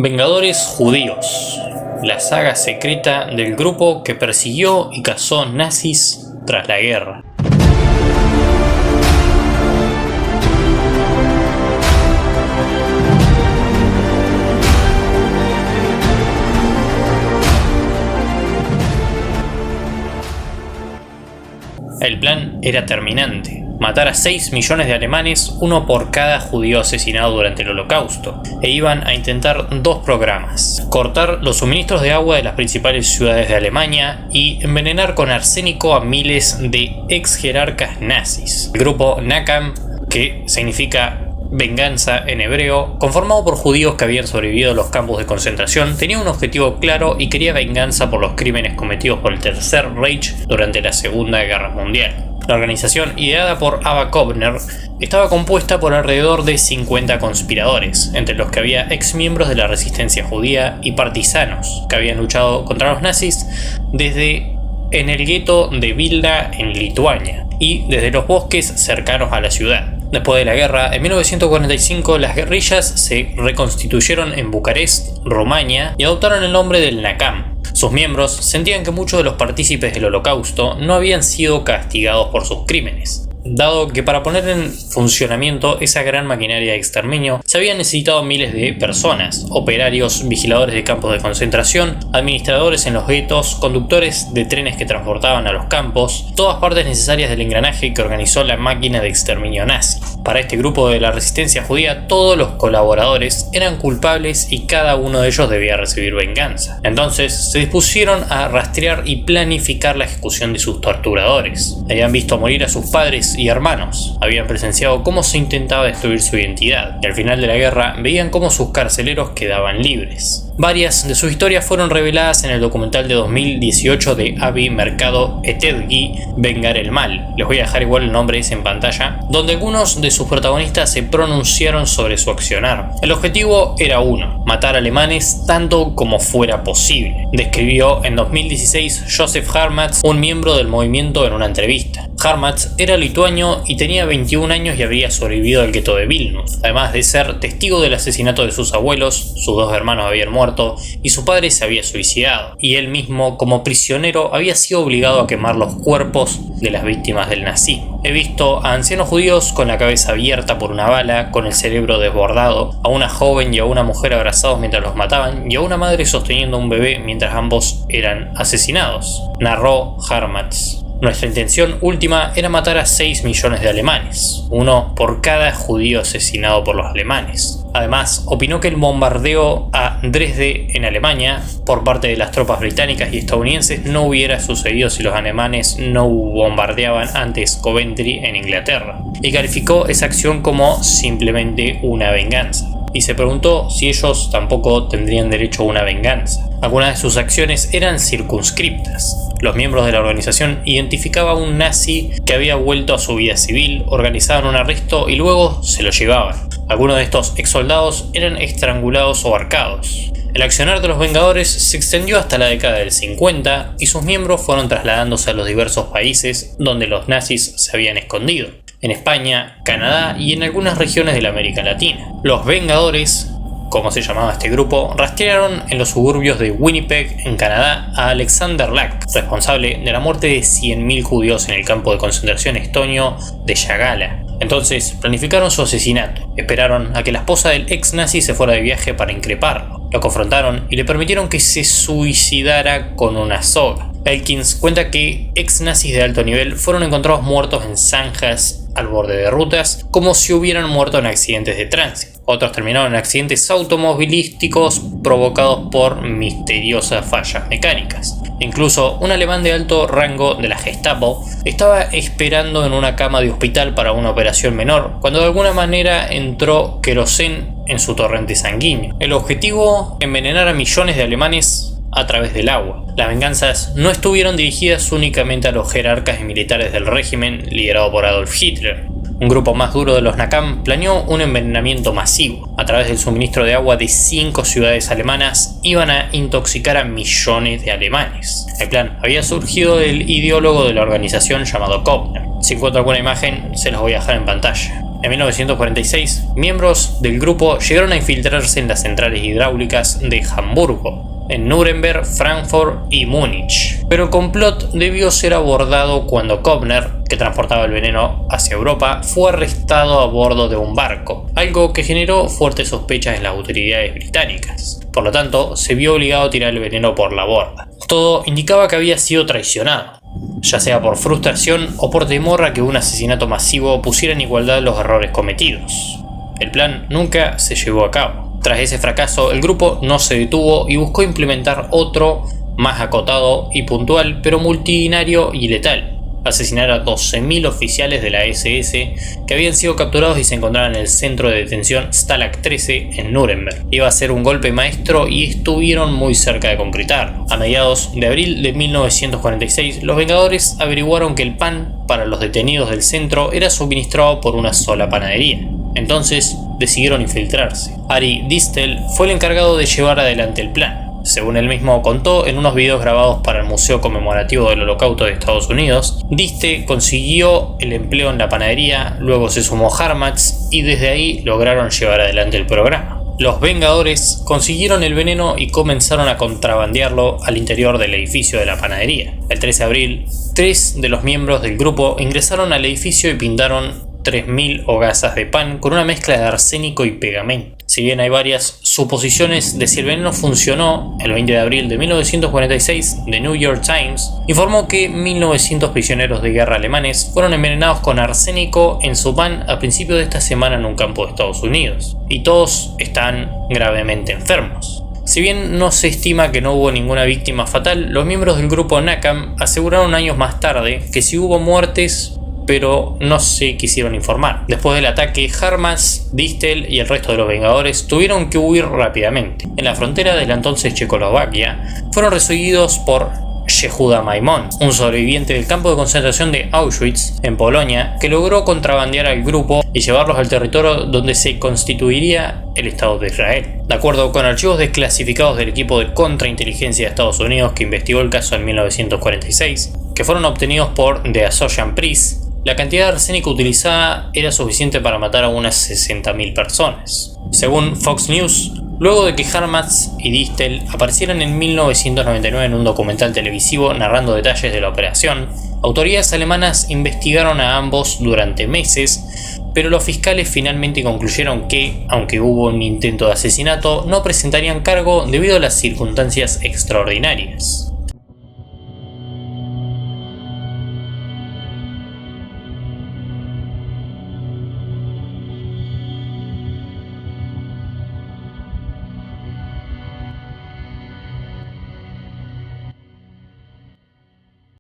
Vengadores Judíos, la saga secreta del grupo que persiguió y cazó nazis tras la guerra. El plan era terminante: matar a 6 millones de alemanes, uno por cada judío asesinado durante el Holocausto, e iban a intentar dos programas: cortar los suministros de agua de las principales ciudades de Alemania y envenenar con arsénico a miles de ex jerarcas nazis. El grupo Nakam, que significa venganza en hebreo, conformado por judíos que habían sobrevivido a los campos de concentración, tenía un objetivo claro y quería venganza por los crímenes cometidos por el Tercer Reich durante la Segunda Guerra Mundial. La organización, ideada por Ava Kovner, estaba compuesta por alrededor de 50 conspiradores, entre los que había exmiembros de la resistencia judía y partisanos que habían luchado contra los nazis desde en el gueto de Vilna en Lituania y desde los bosques cercanos a la ciudad. Después de la guerra, en 1945, las guerrillas se reconstituyeron en Bucarest, Rumania, y adoptaron el nombre del Nakam. Sus miembros sentían que muchos de los partícipes del Holocausto no habían sido castigados por sus crímenes, dado que para poner en funcionamiento esa gran maquinaria de exterminio se habían necesitado miles de personas: operarios, vigiladores de campos de concentración, administradores en los guetos, conductores de trenes que transportaban a los campos, todas partes necesarias del engranaje que organizó la máquina de exterminio nazi. Para este grupo de la resistencia judía, todos los colaboradores eran culpables y cada uno de ellos debía recibir venganza. Entonces se dispusieron a rastrear y planificar la ejecución de sus torturadores. Habían visto morir a sus padres y hermanos, habían presenciado cómo se intentaba destruir su identidad, y al final de la guerra veían cómo sus carceleros quedaban libres. Varias de sus historias fueron reveladas en el documental de 2018 de Avi Mercado Etedgi, Vengar el Mal. Les voy a dejar igual el nombre ese en pantalla, donde algunos de sus protagonistas se pronunciaron sobre su accionar. El objetivo era uno: matar alemanes tanto como fuera posible, describió en 2016 Joseph Harmatz, un miembro del movimiento, en una entrevista. Harmatz era lituano y tenía 21 años y habría sobrevivido al gueto de Vilnius. Además de ser testigo del asesinato de sus abuelos, sus dos hermanos habían muerto y su padre se había suicidado, y él mismo, como prisionero, había sido obligado a quemar los cuerpos de las víctimas del nazismo. He visto a ancianos judíos con la cabeza abierta por una bala, con el cerebro desbordado, a una joven y a una mujer abrazados mientras los mataban, y a una madre sosteniendo a un bebé mientras ambos eran asesinados, narró Harmatz. Nuestra intención última era matar a 6 millones de alemanes, uno por cada judío asesinado por los alemanes. Además, opinó que el bombardeo a Dresde, en Alemania, por parte de las tropas británicas y estadounidenses no hubiera sucedido si los alemanes no bombardeaban antes Coventry, en Inglaterra, y calificó esa acción como simplemente una venganza. Y se preguntó si ellos tampoco tendrían derecho a una venganza. Algunas de sus acciones eran circunscriptas. Los miembros de la organización identificaban a un nazi que había vuelto a su vida civil, organizaban un arresto y luego se lo llevaban. Algunos de estos ex soldados eran estrangulados o ahorcados. El accionar de los Vengadores se extendió hasta la década del 50 y sus miembros fueron trasladándose a los diversos países donde los nazis se habían escondido: en España, Canadá y en algunas regiones de la América Latina. Los Vengadores, como se llamaba este grupo, rastrearon en los suburbios de Winnipeg, en Canadá, a Alexander Lack, responsable de la muerte de 100.000 judíos en el campo de concentración estonio de Yagala. Entonces planificaron su asesinato. Esperaron a que la esposa del ex nazi se fuera de viaje para increparlo. Lo confrontaron y le permitieron que se suicidara con una soga. Elkins cuenta que ex nazis de alto nivel fueron encontrados muertos en zanjas al borde de rutas, como si hubieran muerto en accidentes de tránsito. Otros terminaron en accidentes automovilísticos provocados por misteriosas fallas mecánicas. Incluso un alemán de alto rango de la Gestapo estaba esperando en una cama de hospital para una operación menor, cuando de alguna manera entró queroseno en su torrente sanguíneo. El objetivo: envenenar a millones de alemanes a través del agua. Las venganzas no estuvieron dirigidas únicamente a los jerarcas y militares del régimen liderado por Adolf Hitler. Un grupo más duro de los Nakam planeó un envenenamiento masivo. A través del suministro de agua de 5 ciudades alemanas iban a intoxicar a millones de alemanes. El plan había surgido del ideólogo de la organización llamado Kovner. Si encuentro alguna imagen, se las voy a dejar en pantalla. En 1946, miembros del grupo llegaron a infiltrarse en las centrales hidráulicas de Hamburgo, en Nuremberg, Frankfurt y Múnich. Pero el complot debió ser abordado cuando Kovner, que transportaba el veneno hacia Europa, fue arrestado a bordo de un barco, algo que generó fuertes sospechas en las autoridades británicas. Por lo tanto, se vio obligado a tirar el veneno por la borda. Todo indicaba que había sido traicionado, ya sea por frustración o por temor a que un asesinato masivo pusiera en igualdad los errores cometidos. El plan nunca se llevó a cabo. Tras ese fracaso, el grupo no se detuvo y buscó implementar otro, más acotado y puntual, pero multitudinario y letal: asesinar a 12.000 oficiales de la SS que habían sido capturados y se encontraban en el centro de detención Stalag 13 en Nuremberg. Iba a ser un golpe maestro y estuvieron muy cerca de concretarlo. A mediados de abril de 1946, los Vengadores averiguaron que el pan para los detenidos del centro era suministrado por una sola panadería. Entonces decidieron infiltrarse. Ari Distel fue el encargado de llevar adelante el plan. Según él mismo contó en unos videos grabados para el Museo Conmemorativo del Holocausto de Estados Unidos, Distel consiguió el empleo en la panadería, luego se sumó Harmatz y desde ahí lograron llevar adelante el programa. Los Vengadores consiguieron el veneno y comenzaron a contrabandearlo al interior del edificio de la panadería. El 13 de abril, 3 de los miembros del grupo ingresaron al edificio y pintaron 3.000 hogazas de pan con una mezcla de arsénico y pegamento. Si bien hay varias suposiciones de si el veneno funcionó, el 20 de abril de 1946, The New York Times informó que 1.900 prisioneros de guerra alemanes fueron envenenados con arsénico en su pan a principios de esta semana en un campo de Estados Unidos, y todos están gravemente enfermos. Si bien no se estima que no hubo ninguna víctima fatal, los miembros del grupo NACAM aseguraron años más tarde que sí hubo muertes, pero no se quisieron informar. Después del ataque, Harmatz, Distel y el resto de los Vengadores tuvieron que huir rápidamente. En la frontera de la entonces Checoslovaquia, fueron recibidos por Yehuda Maimon, un sobreviviente del campo de concentración de Auschwitz, en Polonia, que logró contrabandear al grupo y llevarlos al territorio donde se constituiría el Estado de Israel. De acuerdo con archivos desclasificados del equipo de contrainteligencia de Estados Unidos que investigó el caso en 1946, que fueron obtenidos por The Associated Press, la cantidad de arsénico utilizada era suficiente para matar a unas 60.000 personas. Según Fox News, luego de que Harmatz y Distel aparecieran en 1999 en un documental televisivo narrando detalles de la operación, autoridades alemanas investigaron a ambos durante meses, pero los fiscales finalmente concluyeron que, aunque hubo un intento de asesinato, no presentarían cargo debido a las circunstancias extraordinarias.